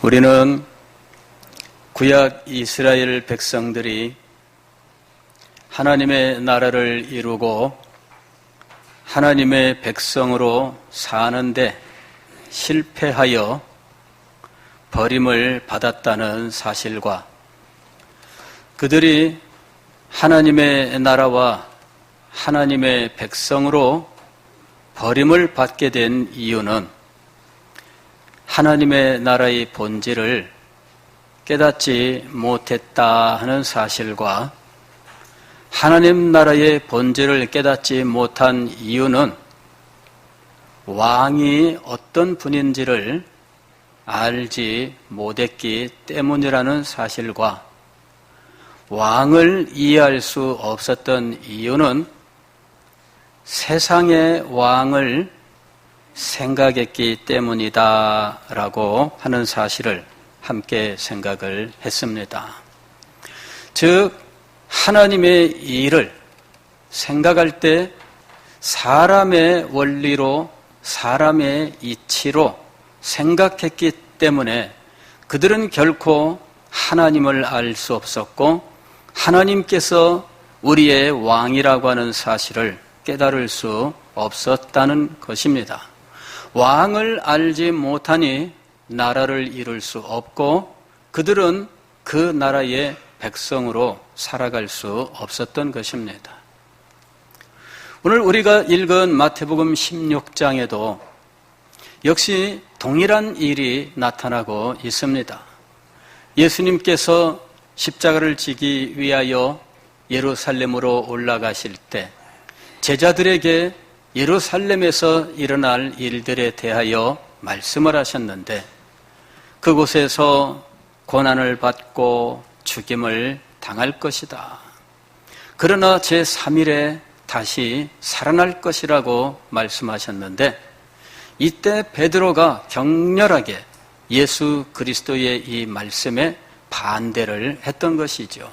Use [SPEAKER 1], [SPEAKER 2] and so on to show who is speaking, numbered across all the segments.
[SPEAKER 1] 우리는 구약 이스라엘 백성들이 하나님의 나라를 이루고 하나님의 백성으로 사는데 실패하여 버림을 받았다는 사실과 그들이 하나님의 나라와 하나님의 백성으로 버림을 받게 된 이유는 하나님의 나라의 본질을 깨닫지 못했다 하는 사실과 하나님 나라의 본질을 깨닫지 못한 이유는 왕이 어떤 분인지를 알지 못했기 때문이라는 사실과 왕을 이해할 수 없었던 이유는 세상의 왕을 생각했기 때문이다라고 하는 사실을 함께 생각을 했습니다. 즉 하나님의 일을 생각할 때 사람의 원리로 사람의 이치로 생각했기 때문에 그들은 결코 하나님을 알 수 없었고 하나님께서 우리의 왕이라고 하는 사실을 깨달을 수 없었다는 것입니다. 왕을 알지 못하니 나라를 이룰 수 없고 그들은 그 나라의 백성으로 살아갈 수 없었던 것입니다. 오늘 우리가 읽은 마태복음 16장에도 역시 동일한 일이 나타나고 있습니다. 예수님께서 십자가를 지기 위하여 예루살렘으로 올라가실 때 제자들에게 예루살렘에서 일어날 일들에 대하여 말씀을 하셨는데 그곳에서 고난을 받고 죽임을 당할 것이다. 그러나 제3일에 다시 살아날 것이라고 말씀하셨는데 이때 베드로가 격렬하게 예수 그리스도의 이 말씀에 반대를 했던 것이죠.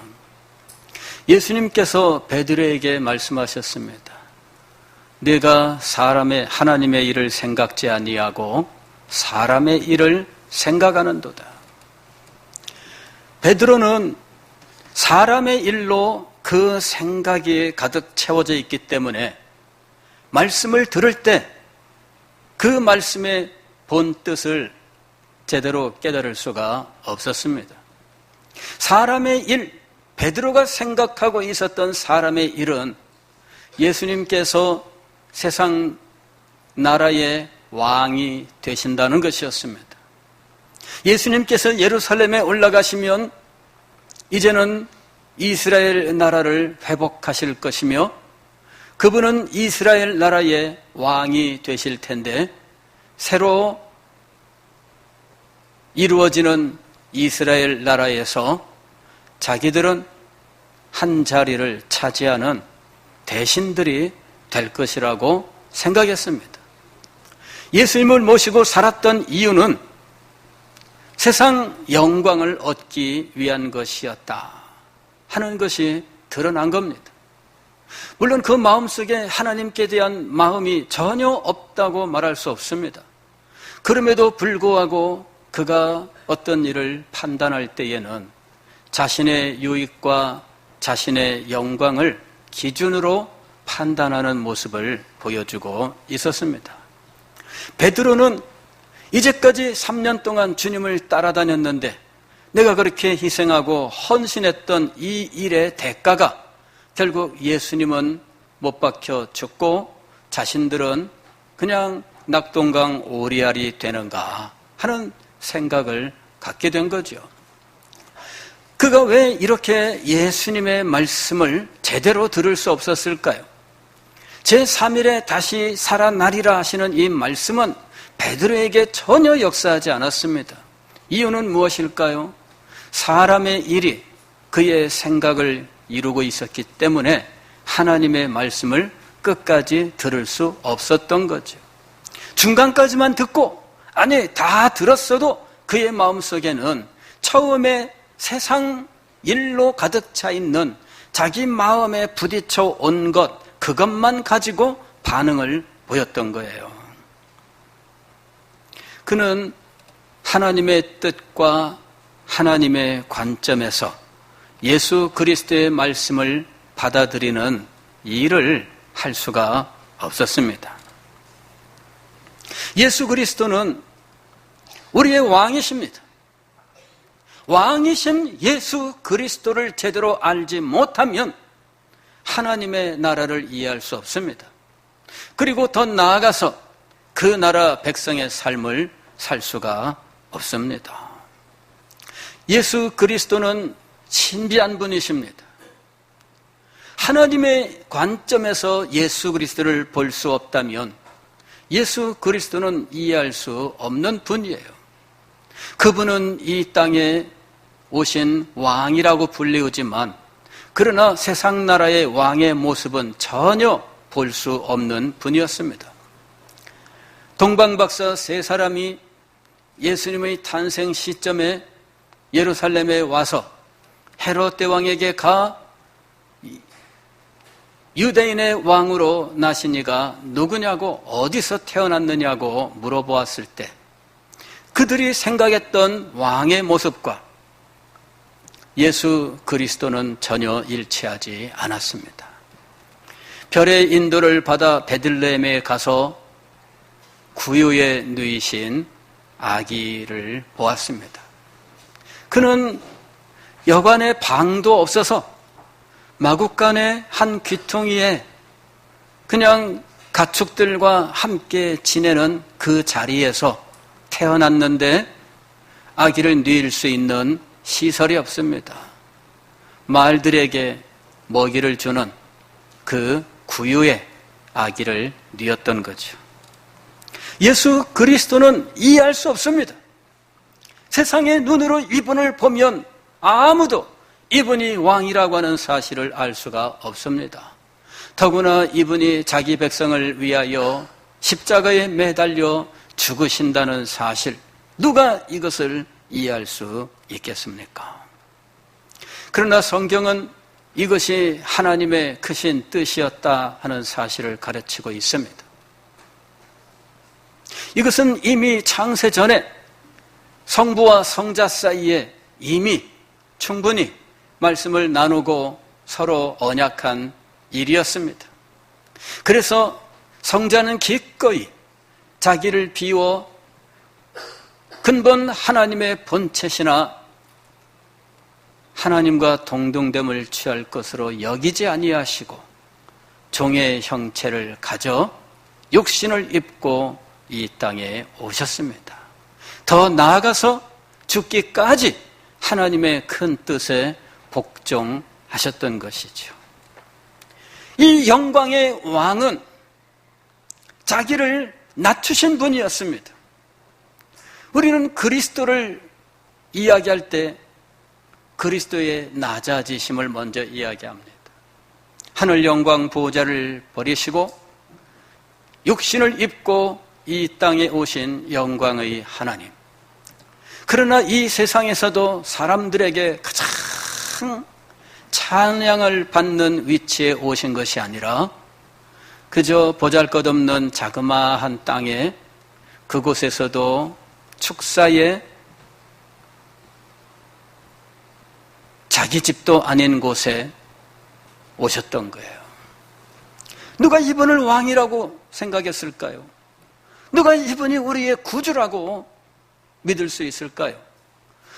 [SPEAKER 1] 예수님께서 베드로에게 말씀하셨습니다. 네가 하나님의 일을 생각지 아니하고 사람의 일을 생각하는도다. 베드로는 사람의 일로 그 생각이 가득 채워져 있기 때문에 말씀을 들을 때 그 말씀의 본 뜻을 제대로 깨달을 수가 없었습니다. 사람의 일, 베드로가 생각하고 있었던 사람의 일은 예수님께서 세상 나라의 왕이 되신다는 것이었습니다. 예수님께서 예루살렘에 올라가시면 이제는 이스라엘 나라를 회복하실 것이며 그분은 이스라엘 나라의 왕이 되실 텐데 새로 이루어지는 이스라엘 나라에서 자기들은 한 자리를 차지하는 대신들이 될 것이라고 생각했습니다. 예수님을 모시고 살았던 이유는 세상 영광을 얻기 위한 것이었다 하는 것이 드러난 겁니다. 물론 그 마음속에 하나님께 대한 마음이 전혀 없다고 말할 수 없습니다. 그럼에도 불구하고 그가 어떤 일을 판단할 때에는 자신의 유익과 자신의 영광을 기준으로 판단하는 모습을 보여주고 있었습니다. 베드로는 이제까지 3년 동안 주님을 따라다녔는데 내가 그렇게 희생하고 헌신했던 이 일의 대가가 결국 예수님은 못 박혀 죽고 자신들은 그냥 낙동강 오리알이 되는가 하는 생각을 갖게 된 거죠. 그가 왜 이렇게 예수님의 말씀을 제대로 들을 수 없었을까요? 제3일에 다시 살아나리라 하시는 이 말씀은 베드로에게 전혀 역사하지 않았습니다. 이유는 무엇일까요? 사람의 일이 그의 생각을 이루고 있었기 때문에 하나님의 말씀을 끝까지 들을 수 없었던 거죠. 중간까지만 듣고 아니 다 들었어도 그의 마음속에는 처음에 세상 일로 가득 차 있는 자기 마음에 부딪혀 온 것 그것만 가지고 반응을 보였던 거예요. 그는 하나님의 뜻과 하나님의 관점에서 예수 그리스도의 말씀을 받아들이는 일을 할 수가 없었습니다. 예수 그리스도는 우리의 왕이십니다. 왕이신 예수 그리스도를 제대로 알지 못하면 하나님의 나라를 이해할 수 없습니다. 그리고 더 나아가서 그 나라 백성의 삶을 살 수가 없습니다. 예수 그리스도는 신비한 분이십니다. 하나님의 관점에서 예수 그리스도를 볼 수 없다면 예수 그리스도는 이해할 수 없는 분이에요. 그분은 이 땅에 오신 왕이라고 불리우지만 그러나 세상 나라의 왕의 모습은 전혀 볼 수 없는 분이었습니다. 동방박사 세 사람이 예수님의 탄생 시점에 예루살렘에 와서 헤롯 대왕에게 가 유대인의 왕으로 나신 이가 누구냐고 어디서 태어났느냐고 물어보았을 때 그들이 생각했던 왕의 모습과 예수 그리스도는 전혀 일치하지 않았습니다. 별의 인도를 받아 베들레헴에 가서 구유에 누이신 아기를 보았습니다. 그는 여관에 방도 없어서 마국간의 한 귀퉁이에 그냥 가축들과 함께 지내는 그 자리에서 태어났는데 아기를 누일 수 있는 시설이 없습니다. 말들에게 먹이를 주는 그 구유에 아기를 누였던 거죠. 예수 그리스도는 이해할 수 없습니다. 세상의 눈으로 이분을 보면 아무도 이분이 왕이라고 하는 사실을 알 수가 없습니다. 더구나 이분이 자기 백성을 위하여 십자가에 매달려 죽으신다는 사실, 누가 이것을 이해할 수 있겠습니까? 그러나 성경은 이것이 하나님의 크신 뜻이었다 하는 사실을 가르치고 있습니다. 이것은 이미 창세 전에 성부와 성자 사이에 이미 충분히 말씀을 나누고 서로 언약한 일이었습니다. 그래서 성자는 기꺼이 자기를 비워 근본 하나님의 본체시나 하나님과 동등됨을 취할 것으로 여기지 아니하시고 종의 형체를 가져 육신을 입고 이 땅에 오셨습니다. 더 나아가서 죽기까지 하나님의 큰 뜻에 복종하셨던 것이죠. 이 영광의 왕은 자기를 낮추신 분이었습니다. 우리는 그리스도를 이야기할 때 그리스도의 낮아지심을 먼저 이야기합니다. 하늘 영광 보호자를 버리시고 육신을 입고 이 땅에 오신 영광의 하나님. 그러나 이 세상에서도 사람들에게 가장 찬양을 받는 위치에 오신 것이 아니라 그저 보잘것없는 자그마한 땅에 그곳에서도 축사에 자기 집도 아닌 곳에 오셨던 거예요. 누가 이분을 왕이라고 생각했을까요? 누가 이분이 우리의 구주라고 믿을 수 있을까요?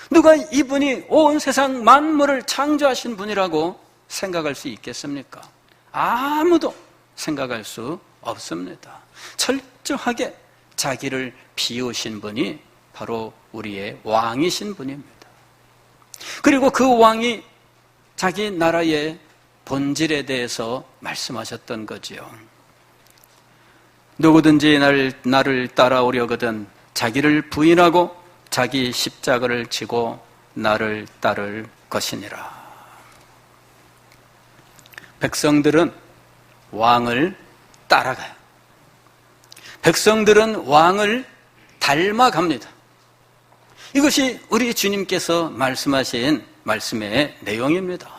[SPEAKER 1] 누가 이분이 온 세상 만물을 창조하신 분이라고 생각할 수 있겠습니까? 아무도 생각할 수 없습니다. 철저하게 자기를 비우신 분이 바로 우리의 왕이신 분입니다. 그리고 그 왕이 자기 나라의 본질에 대해서 말씀하셨던 거지요. 누구든지 나를 따라오려거든 자기를 부인하고 자기 십자가를 지고 나를 따를 것이니라. 백성들은 왕을 따라가요. 백성들은 왕을 닮아갑니다. 이것이 우리 주님께서 말씀하신 말씀의 내용입니다.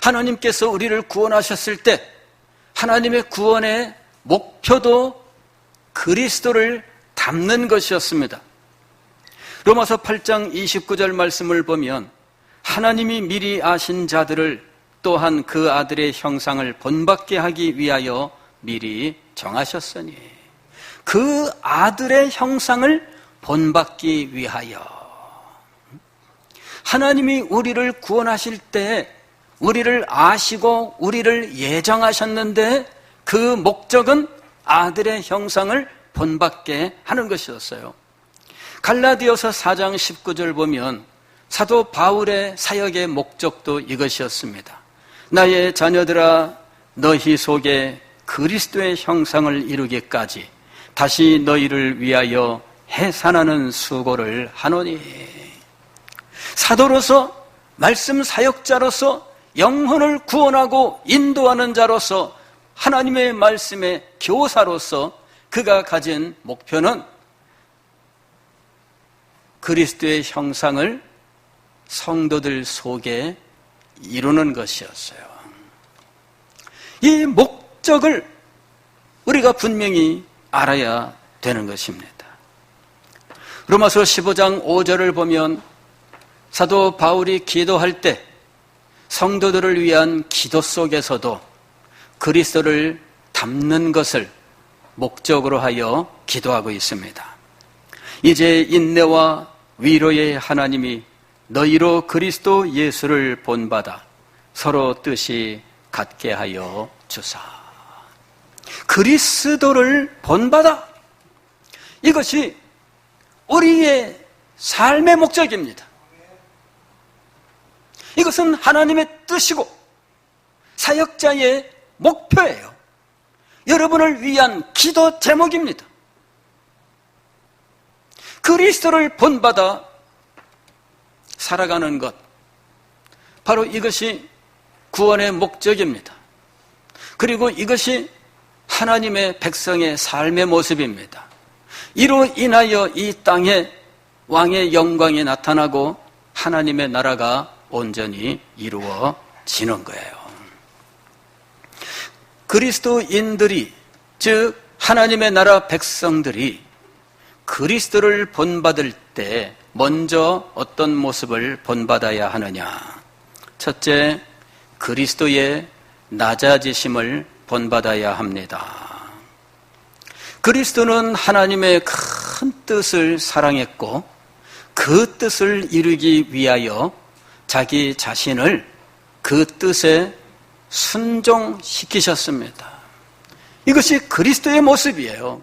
[SPEAKER 1] 하나님께서 우리를 구원하셨을 때 하나님의 구원의 목표도 그리스도를 닮는 것이었습니다. 로마서 8장 29절 말씀을 보면 하나님이 미리 아신 자들을 또한 그 아들의 형상을 본받게 하기 위하여 미리 정하셨으니, 그 아들의 형상을 본받기 위하여. 하나님이 우리를 구원하실 때 우리를 아시고 우리를 예정하셨는데, 그 목적은 아들의 형상을 본받게 하는 것이었어요. 갈라디아서 4장 19절 보면 사도 바울의 사역의 목적도 이것이었습니다. 나의 자녀들아, 너희 속에 그리스도의 형상을 이루기까지 다시 너희를 위하여 해산하는 수고를 하노니. 사도로서, 말씀 사역자로서, 영혼을 구원하고 인도하는 자로서, 하나님의 말씀의 교사로서 그가 가진 목표는 그리스도의 형상을 성도들 속에 이루는 것이었어요. 이 목적을 우리가 분명히 알아야 되는 것입니다. 로마서 15장 5절을 보면 사도 바울이 기도할 때 성도들을 위한 기도 속에서도 그리스도를 닮는 것을 목적으로 하여 기도하고 있습니다. 이제 인내와 위로의 하나님이 너희로 그리스도 예수를 본받아 서로 뜻이 같게 하여 주사. 그리스도를 본받아, 이것이 우리의 삶의 목적입니다. 이것은 하나님의 뜻이고 사역자의 목표예요. 여러분을 위한 기도 제목입니다. 그리스도를 본받아 살아가는 것, 바로 이것이 구원의 목적입니다. 그리고 이것이 하나님의 백성의 삶의 모습입니다. 이로 인하여 이 땅에 왕의 영광이 나타나고 하나님의 나라가 온전히 이루어지는 거예요. 그리스도인들이, 즉 하나님의 나라 백성들이 그리스도를 본받을 때 먼저 어떤 모습을 본받아야 하느냐? 첫째, 그리스도의 낮아지심을 본받아야 합니다. 그리스도는 하나님의 큰 뜻을 사랑했고 그 뜻을 이루기 위하여 자기 자신을 그 뜻에 순종시키셨습니다. 이것이 그리스도의 모습이에요.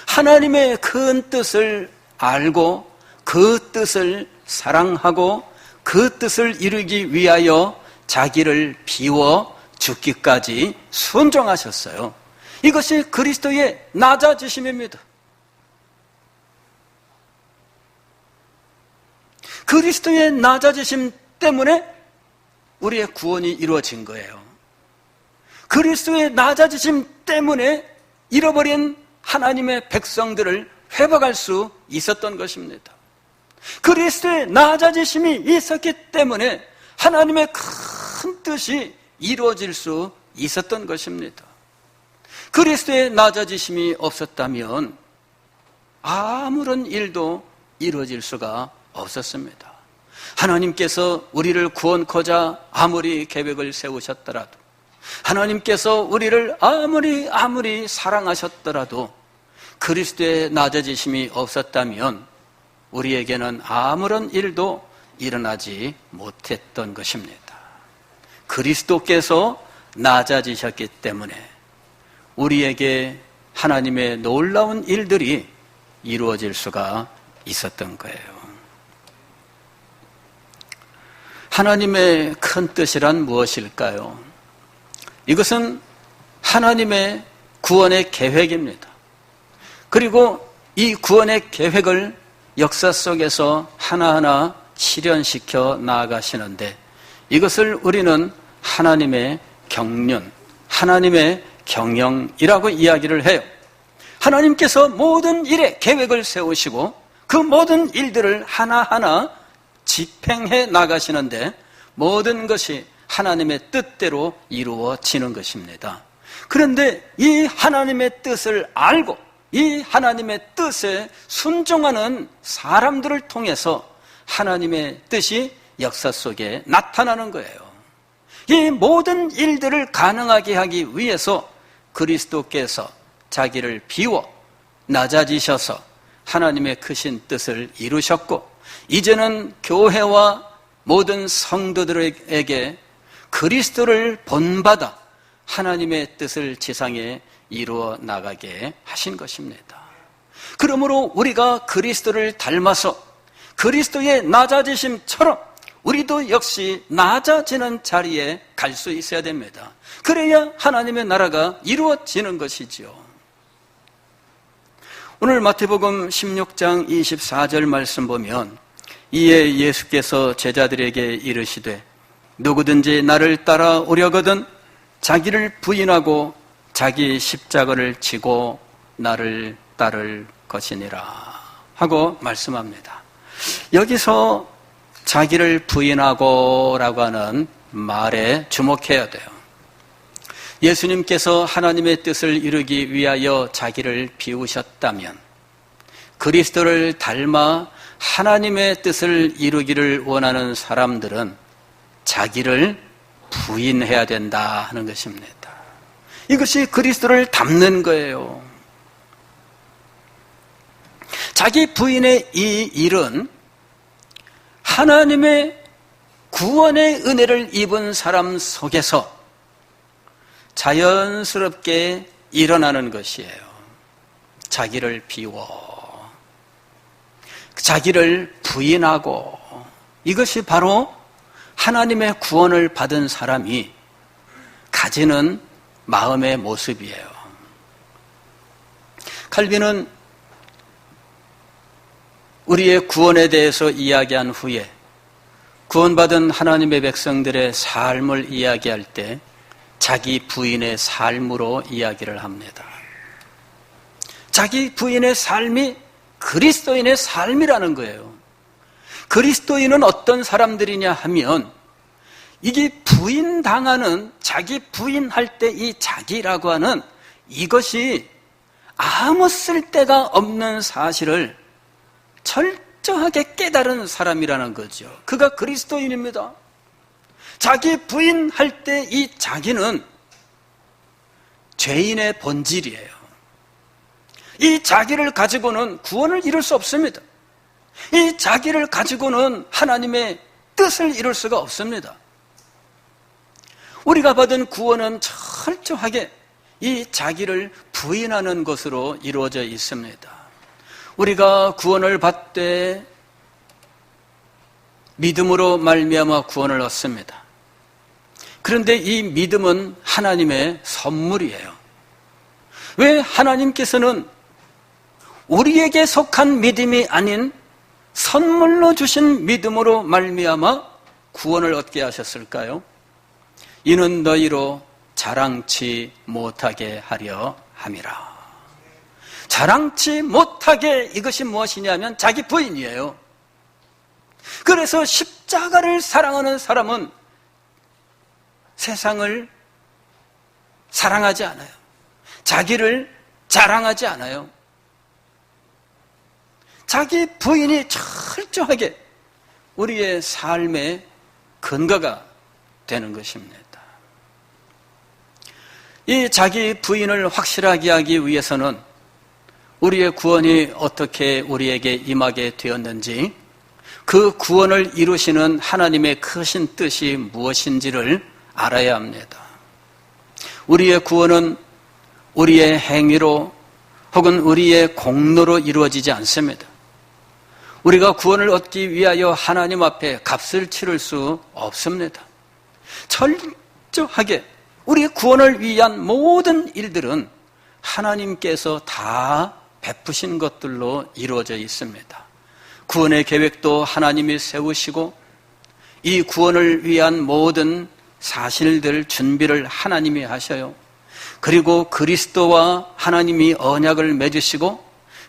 [SPEAKER 1] 하나님의 큰 뜻을 알고 그 뜻을 사랑하고 그 뜻을 이루기 위하여 자기를 비워 죽기까지 순종하셨어요. 이것이 그리스도의 낮아지심입니다. 그리스도의 낮아지심 때문에 우리의 구원이 이루어진 거예요. 그리스도의 낮아지심 때문에 잃어버린 하나님의 백성들을 회복할 수 있었던 것입니다. 그리스도의 낮아지심이 있었기 때문에 하나님의 큰 뜻이 이루어질 수 있었던 것입니다. 그리스도의 낮아지심이 없었다면 아무런 일도 이루어질 수가 없었습니다. 하나님께서 우리를 구원코자 아무리 계획을 세우셨더라도, 하나님께서 우리를 아무리 사랑하셨더라도 그리스도의 낮아지심이 없었다면 우리에게는 아무런 일도 일어나지 못했던 것입니다. 그리스도께서 낮아지셨기 때문에 우리에게 하나님의 놀라운 일들이 이루어질 수가 있었던 거예요. 하나님의 큰 뜻이란 무엇일까요? 이것은 하나님의 구원의 계획입니다. 그리고 이 구원의 계획을 역사 속에서 하나하나 실현시켜 나아가시는데, 이것을 우리는 하나님의 경륜, 하나님의 경영이라고 이야기를 해요. 하나님께서 모든 일에 계획을 세우시고 그 모든 일들을 하나하나 집행해 나가시는데 모든 것이 하나님의 뜻대로 이루어지는 것입니다. 그런데 이 하나님의 뜻을 알고 이 하나님의 뜻에 순종하는 사람들을 통해서 하나님의 뜻이 역사 속에 나타나는 거예요. 이 모든 일들을 가능하게 하기 위해서 그리스도께서 자기를 비워 낮아지셔서 하나님의 크신 뜻을 이루셨고, 이제는 교회와 모든 성도들에게 그리스도를 본받아 하나님의 뜻을 지상에 이루어 나가게 하신 것입니다. 그러므로 우리가 그리스도를 닮아서 그리스도의 낮아지심처럼 우리도 역시 낮아지는 자리에 갈 수 있어야 됩니다. 그래야 하나님의 나라가 이루어지는 것이지요. 오늘 마태복음 16장 24절 말씀 보면, 이에 예수께서 제자들에게 이르시되 누구든지 나를 따라오려거든 자기를 부인하고 자기 십자가를 지고 나를 따를 것이니라 하고 말씀합니다. 여기서 자기를 부인하고 라고 하는 말에 주목해야 돼요. 예수님께서 하나님의 뜻을 이루기 위하여 자기를 비우셨다면, 그리스도를 닮아 하나님의 뜻을 이루기를 원하는 사람들은 자기를 부인해야 된다 하는 것입니다. 이것이 그리스도를 닮는 거예요. 자기 부인의 이 일은 하나님의 구원의 은혜를 입은 사람 속에서 자연스럽게 일어나는 것이에요. 자기를 비워, 자기를 부인하고, 이것이 바로 하나님의 구원을 받은 사람이 가지는 마음의 모습이에요. 칼빈은 우리의 구원에 대해서 이야기한 후에 구원받은 하나님의 백성들의 삶을 이야기할 때 자기 부인의 삶으로 이야기를 합니다. 자기 부인의 삶이 그리스도인의 삶이라는 거예요. 그리스도인은 어떤 사람들이냐 하면, 이게 부인당하는, 자기 부인할 때 이 자기라고 하는 이것이 아무 쓸데가 없는 사실을 철저하게 깨달은 사람이라는 거죠. 그가 그리스도인입니다. 자기 부인할 때 이 자기는 죄인의 본질이에요. 이 자기를 가지고는 구원을 이룰 수 없습니다. 이 자기를 가지고는 하나님의 뜻을 이룰 수가 없습니다. 우리가 받은 구원은 철저하게 이 자기를 부인하는 것으로 이루어져 있습니다. 우리가 구원을 받되 믿음으로 말미암아 구원을 얻습니다. 그런데 이 믿음은 하나님의 선물이에요. 왜 하나님께서는 우리에게 속한 믿음이 아닌 선물로 주신 믿음으로 말미암아 구원을 얻게 하셨을까요? 이는 너희로 자랑치 못하게 하려 함이라. 자랑치 못하게, 이것이 무엇이냐면 자기 부인이에요. 그래서 십자가를 사랑하는 사람은 세상을 사랑하지 않아요. 자기를 자랑하지 않아요. 자기 부인이 철저하게 우리의 삶의 근거가 되는 것입니다. 이 자기 부인을 확실하게 하기 위해서는 우리의 구원이 어떻게 우리에게 임하게 되었는지, 그 구원을 이루시는 하나님의 크신 뜻이 무엇인지를 알아야 합니다. 우리의 구원은 우리의 행위로 혹은 우리의 공로로 이루어지지 않습니다. 우리가 구원을 얻기 위하여 하나님 앞에 값을 치를 수 없습니다. 철저하게 우리의 구원을 위한 모든 일들은 하나님께서 다 베푸신 것들로 이루어져 있습니다. 구원의 계획도 하나님이 세우시고, 이 구원을 위한 모든 사실들 준비를 하나님이 하셔요. 그리고 그리스도와 하나님이 언약을 맺으시고,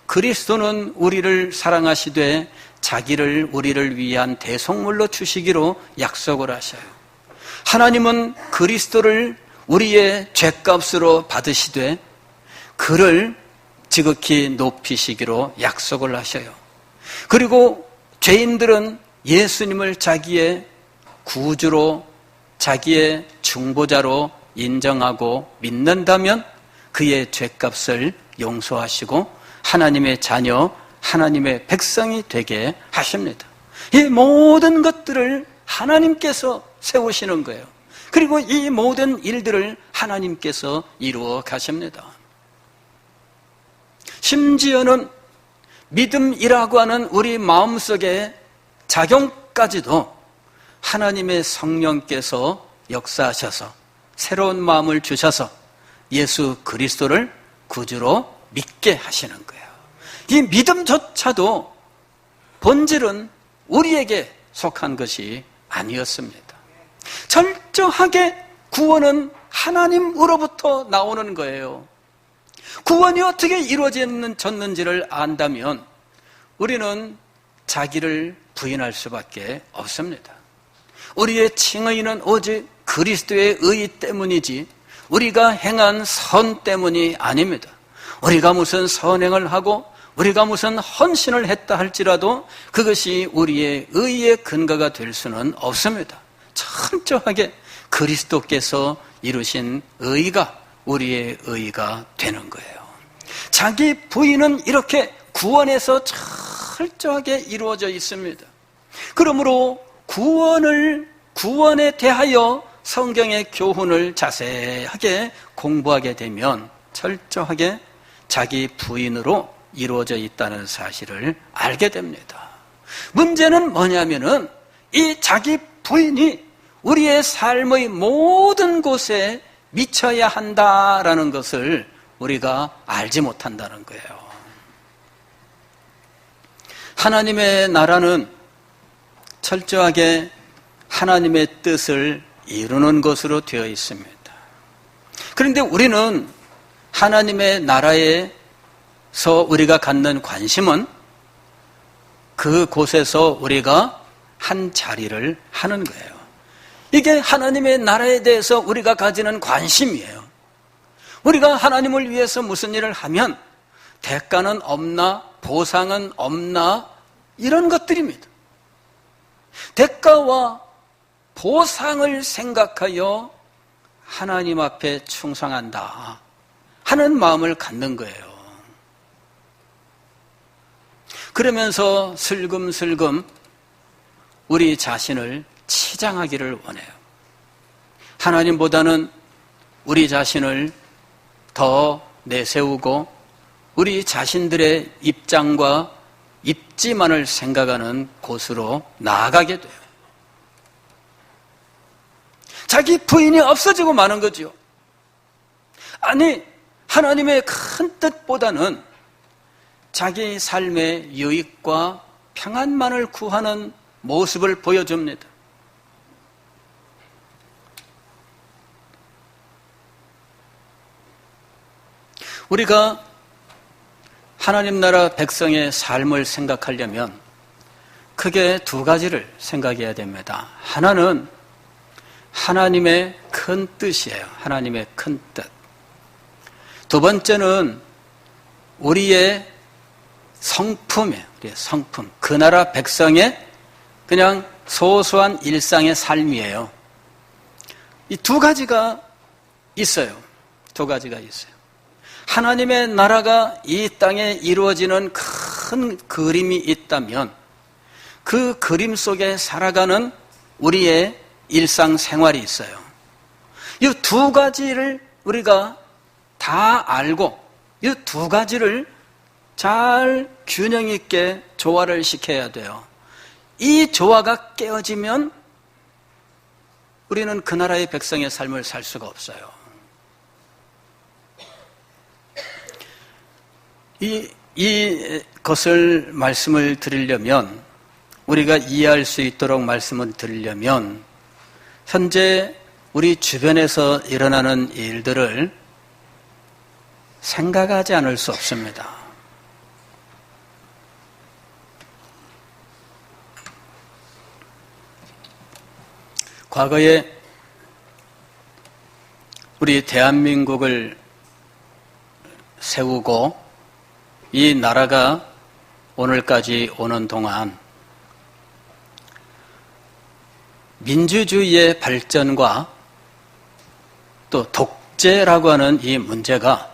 [SPEAKER 1] 그리스도는 우리를 사랑하시되 자기를 우리를 위한 대속물로 주시기로 약속을 하셔요. 하나님은 그리스도를 우리의 죄값으로 받으시되 그를 지극히 높이시기로 약속을 하셔요. 그리고 죄인들은 예수님을 자기의 구주로, 자기의 중보자로 인정하고 믿는다면 그의 죄값을 용서하시고 하나님의 자녀, 하나님의 백성이 되게 하십니다. 이 모든 것들을 하나님께서 세우시는 거예요. 그리고 이 모든 일들을 하나님께서 이루어 가십니다. 심지어는 믿음이라고 하는 우리 마음속에 작용까지도 하나님의 성령께서 역사하셔서 새로운 마음을 주셔서 예수 그리스도를 구주로 믿게 하시는 거예요. 이 믿음조차도 본질은 우리에게 속한 것이 아니었습니다. 철저하게 구원은 하나님으로부터 나오는 거예요. 구원이 어떻게 이루어졌는지를 안다면 우리는 자기를 부인할 수밖에 없습니다. 우리의 칭의는 오직 그리스도의 의 때문이지 우리가 행한 선 때문이 아닙니다. 우리가 무슨 선행을 하고 우리가 무슨 헌신을 했다 할지라도 그것이 우리의 의의 근거가 될 수는 없습니다. 철저하게 그리스도께서 이루신 의가 우리의 의가 되는 거예요. 자기 부인은 이렇게 구원에서 철저하게 이루어져 있습니다. 그러므로 구원에 대하여 성경의 교훈을 자세하게 공부하게 되면 철저하게 자기 부인으로 이루어져 있다는 사실을 알게 됩니다. 문제는 뭐냐면은 이 자기 부인이 우리의 삶의 모든 곳에 미쳐야 한다라는 것을 우리가 알지 못한다는 거예요. 하나님의 나라는 철저하게 하나님의 뜻을 이루는 것으로 되어 있습니다. 그런데 우리는 하나님의 나라에서 우리가 갖는 관심은 그곳에서 우리가 한 자리를 하는 거예요. 이게 하나님의 나라에 대해서 우리가 가지는 관심이에요. 우리가 하나님을 위해서 무슨 일을 하면 대가는 없나, 보상은 없나, 이런 것들입니다. 대가와 보상을 생각하여 하나님 앞에 충성한다 하는 마음을 갖는 거예요. 그러면서 슬금슬금 우리 자신을 치장하기를 원해요. 하나님보다는 우리 자신을 더 내세우고 우리 자신들의 입장과 입지만을 생각하는 곳으로 나아가게 돼요. 자기 부인이 없어지고 마는 거죠. 아니, 하나님의 큰 뜻보다는 자기 삶의 유익과 평안만을 구하는 모습을 보여줍니다. 우리가 하나님 나라 백성의 삶을 생각하려면 크게 두 가지를 생각해야 됩니다. 하나는 하나님의 큰 뜻이에요. 하나님의 큰 뜻. 두 번째는 우리의 성품이에요. 우리의 성품. 그 나라 백성의 그냥 소소한 일상의 삶이에요. 이 두 가지가 있어요. 두 가지가 있어요. 하나님의 나라가 이 땅에 이루어지는 큰 그림이 있다면 그 그림 속에 살아가는 우리의 일상생활이 있어요. 이 두 가지를 우리가 다 알고 이 두 가지를 잘 균형 있게 조화를 시켜야 돼요. 이 조화가 깨어지면 우리는 그 나라의 백성의 삶을 살 수가 없어요. 이것을 말씀을 드리려면 우리가 이해할 수 있도록 말씀을 드리려면 현재 우리 주변에서 일어나는 일들을 생각하지 않을 수 없습니다. 과거에 우리 대한민국을 세우고 이 나라가 오늘까지 오는 동안 민주주의의 발전과 또 독재라고 하는 이 문제가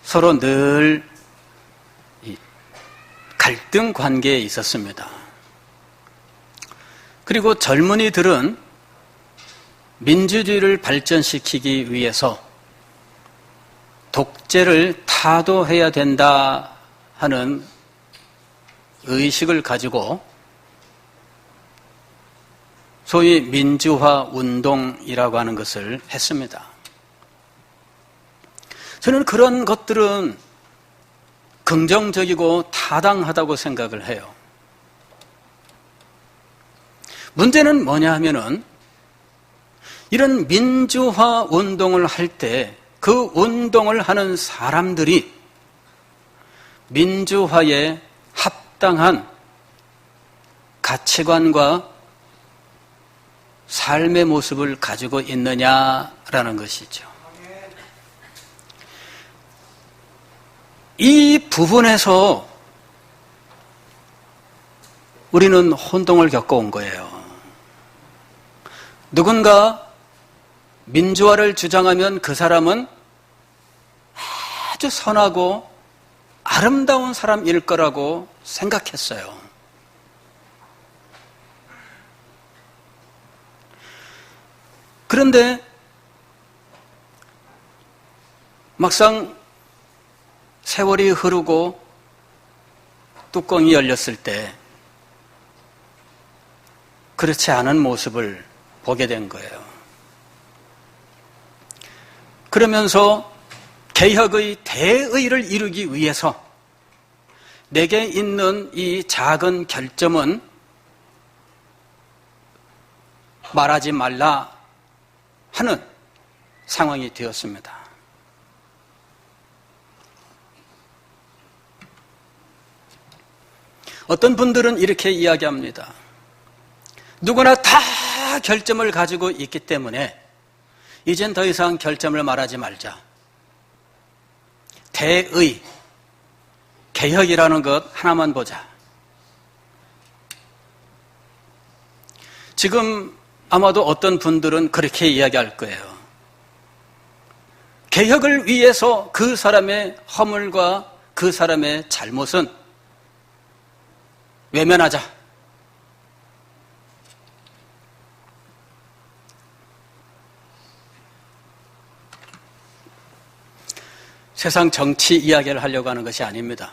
[SPEAKER 1] 서로 늘 갈등 관계에 있었습니다. 그리고 젊은이들은 민주주의를 발전시키기 위해서 독재를 타도해야 된다 하는 의식을 가지고 소위 민주화 운동이라고 하는 것을 했습니다. 저는 그런 것들은 긍정적이고 타당하다고 생각을 해요. 문제는 뭐냐 하면은 이런 민주화 운동을 할 때 그 운동을 하는 사람들이 민주화에 합당한 가치관과 삶의 모습을 가지고 있느냐라는 것이죠. 이 부분에서 우리는 혼동을 겪어온 거예요. 누군가 민주화를 주장하면 그 사람은 아주 선하고 아름다운 사람일 거라고 생각했어요. 그런데 막상 세월이 흐르고 뚜껑이 열렸을 때 그렇지 않은 모습을 보게 된 거예요. 그러면서 개혁의 대의를 이루기 위해서 내게 있는 이 작은 결점은 말하지 말라 하는 상황이 되었습니다. 어떤 분들은 이렇게 이야기합니다. 누구나 다 결점을 가지고 있기 때문에 이젠 더 이상 결점을 말하지 말자. 대의, 개혁이라는 것 하나만 보자. 지금 아마도 어떤 분들은 그렇게 이야기할 거예요. 개혁을 위해서 그 사람의 허물과 그 사람의 잘못은 외면하자. 세상 정치 이야기를 하려고 하는 것이 아닙니다.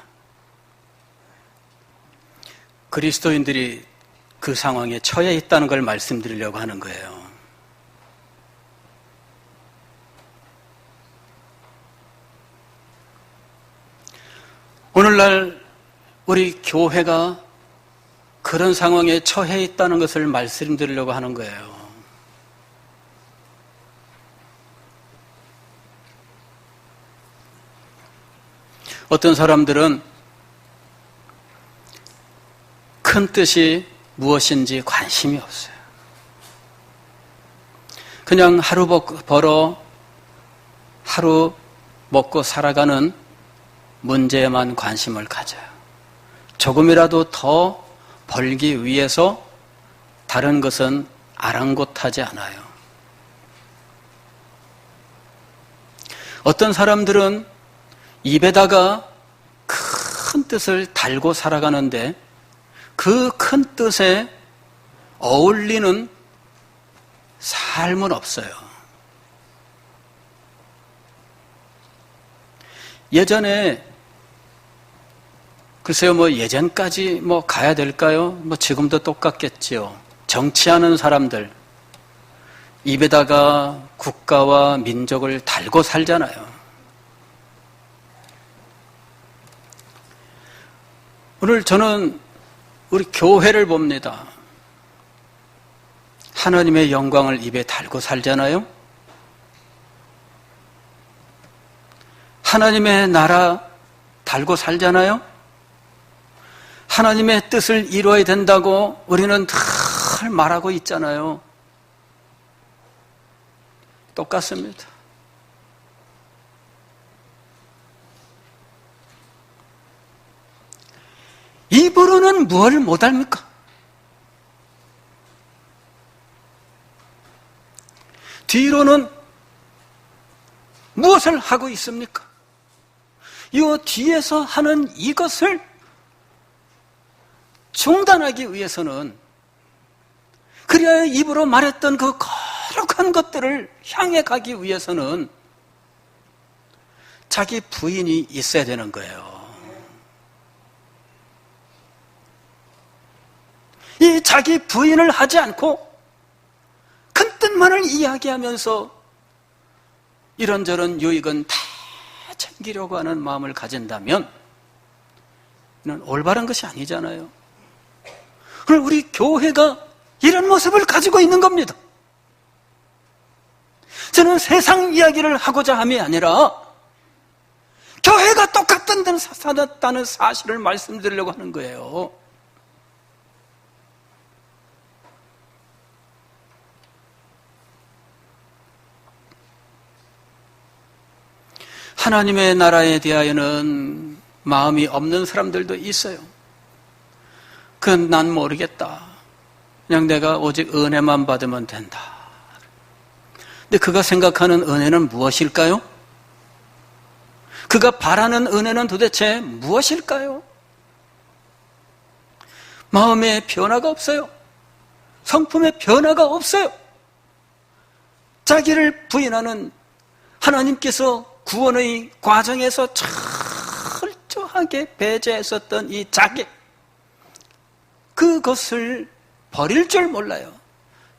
[SPEAKER 1] 그리스도인들이 그 상황에 처해 있다는 걸 말씀드리려고 하는 거예요. 오늘날 우리 교회가 그런 상황에 처해 있다는 것을 말씀드리려고 하는 거예요. 어떤 사람들은 큰 뜻이 무엇인지 관심이 없어요. 그냥 하루 벌어 하루 먹고 살아가는 문제에만 관심을 가져요. 조금이라도 더 벌기 위해서 다른 것은 아랑곳하지 않아요. 어떤 사람들은 입에다가 큰 뜻을 달고 살아가는데 그 큰 뜻에 어울리는 삶은 없어요. 예전에 글쎄요, 예전까지 가야 될까요? 지금도 똑같겠지요. 정치하는 사람들 입에다가 국가와 민족을 달고 살잖아요. 오늘 저는 우리 교회를 봅니다. 하나님의 영광을 입에 달고 살잖아요. 하나님의 나라 달고 살잖아요. 하나님의 뜻을 이루어야 된다고 우리는 늘 말하고 있잖아요. 똑같습니다. 입으로는 무엇을 못합니까? 뒤로는 무엇을 하고 있습니까? 이 뒤에서 하는 이것을 중단하기 위해서는, 그래야 입으로 말했던 그 거룩한 것들을 향해 가기 위해서는 자기 부인이 있어야 되는 거예요. 이 자기 부인을 하지 않고 큰 뜻만을 이야기하면서 이런저런 유익은 다 챙기려고 하는 마음을 가진다면 이는 올바른 것이 아니잖아요. 그럼 우리 교회가 이런 모습을 가지고 있는 겁니다. 저는 세상 이야기를 하고자 함이 아니라 교회가 똑같은 데는 살았다는 사실을 말씀드리려고 하는 거예요. 하나님의 나라에 대하여는 마음이 없는 사람들도 있어요. 그건 난 모르겠다. 그냥 내가 오직 은혜만 받으면 된다. 근데 그가 생각하는 은혜는 무엇일까요? 그가 바라는 은혜는 도대체 무엇일까요? 마음의 변화가 없어요. 성품의 변화가 없어요. 자기를 부인하는 하나님께서 구원의 과정에서 철저하게 배제했었던 이 자기, 그것을 버릴 줄 몰라요.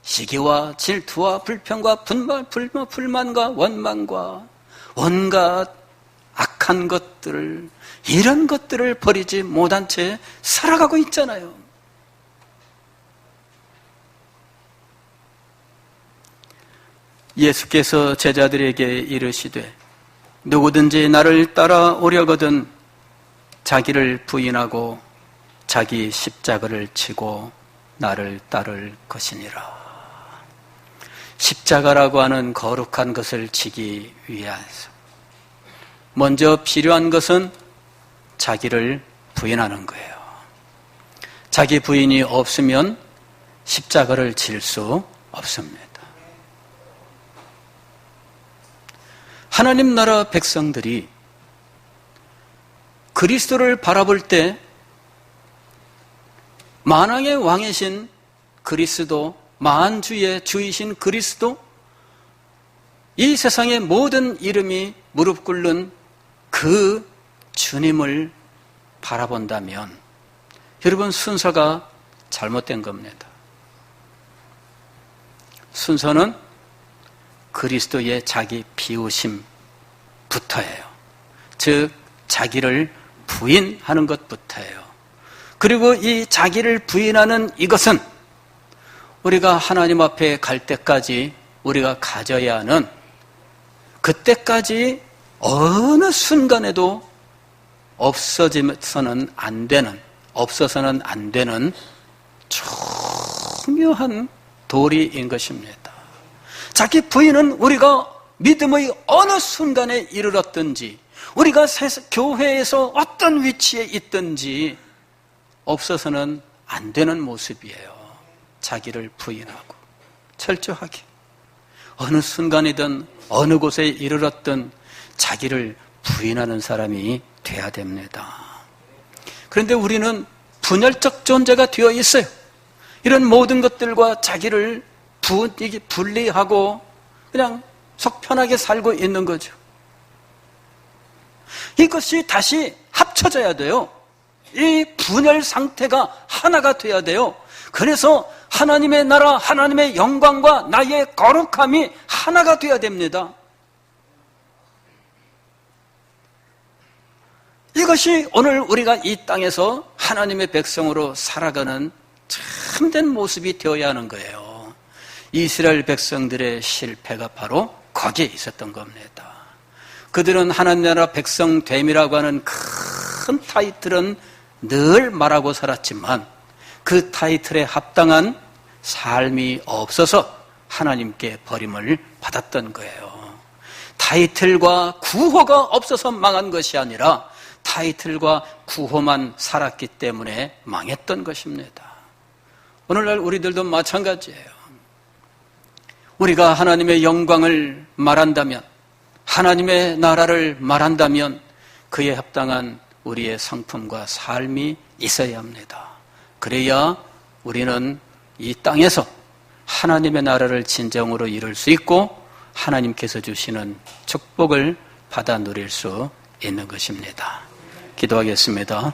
[SPEAKER 1] 시기와 질투와 불평과 불만과 원망과 온갖 악한 것들을, 이런 것들을 버리지 못한 채 살아가고 있잖아요. 예수께서 제자들에게 이르시되 누구든지 나를 따라오려거든 자기를 부인하고 자기 십자가를 지고 나를 따를 것이니라. 십자가라고 하는 거룩한 것을 지기 위해서 먼저 필요한 것은 자기를 부인하는 거예요. 자기 부인이 없으면 십자가를 질 수 없습니다. 하나님 나라 백성들이 그리스도를 바라볼 때 만왕의 왕이신 그리스도, 만주의 주이신 그리스도, 이 세상의 모든 이름이 무릎 꿇는 그 주님을 바라본다면 여러분, 순서가 잘못된 겁니다. 순서는 그리스도의 자기 비우심부터예요. 즉 자기를 부인하는 것부터예요. 그리고 이 자기를 부인하는 이것은 우리가 하나님 앞에 갈 때까지 우리가 가져야 하는, 그때까지 어느 순간에도 없어서는 안 되는 중요한 도리인 것입니다. 자기 부인은 우리가 믿음의 어느 순간에 이르렀든지, 우리가 교회에서 어떤 위치에 있든지 없어서는 안 되는 모습이에요. 자기를 부인하고 철저하게 어느 순간이든 어느 곳에 이르렀든 자기를 부인하는 사람이 돼야 됩니다. 그런데 우리는 분열적 존재가 되어 있어요. 이런 모든 것들과 자기를 분리하고 그냥 속 편하게 살고 있는 거죠. 이것이 다시 합쳐져야 돼요. 이 분열 상태가 하나가 돼야 돼요. 그래서 하나님의 나라, 하나님의 영광과 나의 거룩함이 하나가 돼야 됩니다. 이것이 오늘 우리가 이 땅에서 하나님의 백성으로 살아가는 참된 모습이 되어야 하는 거예요. 이스라엘 백성들의 실패가 바로 거기에 있었던 겁니다. 그들은 하나님 나라 백성됨이라고 하는 큰 타이틀은 늘 말하고 살았지만 그 타이틀에 합당한 삶이 없어서 하나님께 버림을 받았던 거예요. 타이틀과 구호가 없어서 망한 것이 아니라 타이틀과 구호만 살았기 때문에 망했던 것입니다. 오늘날 우리들도 마찬가지예요. 우리가 하나님의 영광을 말한다면, 하나님의 나라를 말한다면 그에 합당한 우리의 성품과 삶이 있어야 합니다. 그래야 우리는 이 땅에서 하나님의 나라를 진정으로 이룰 수 있고 하나님께서 주시는 축복을 받아 누릴 수 있는 것입니다. 기도하겠습니다.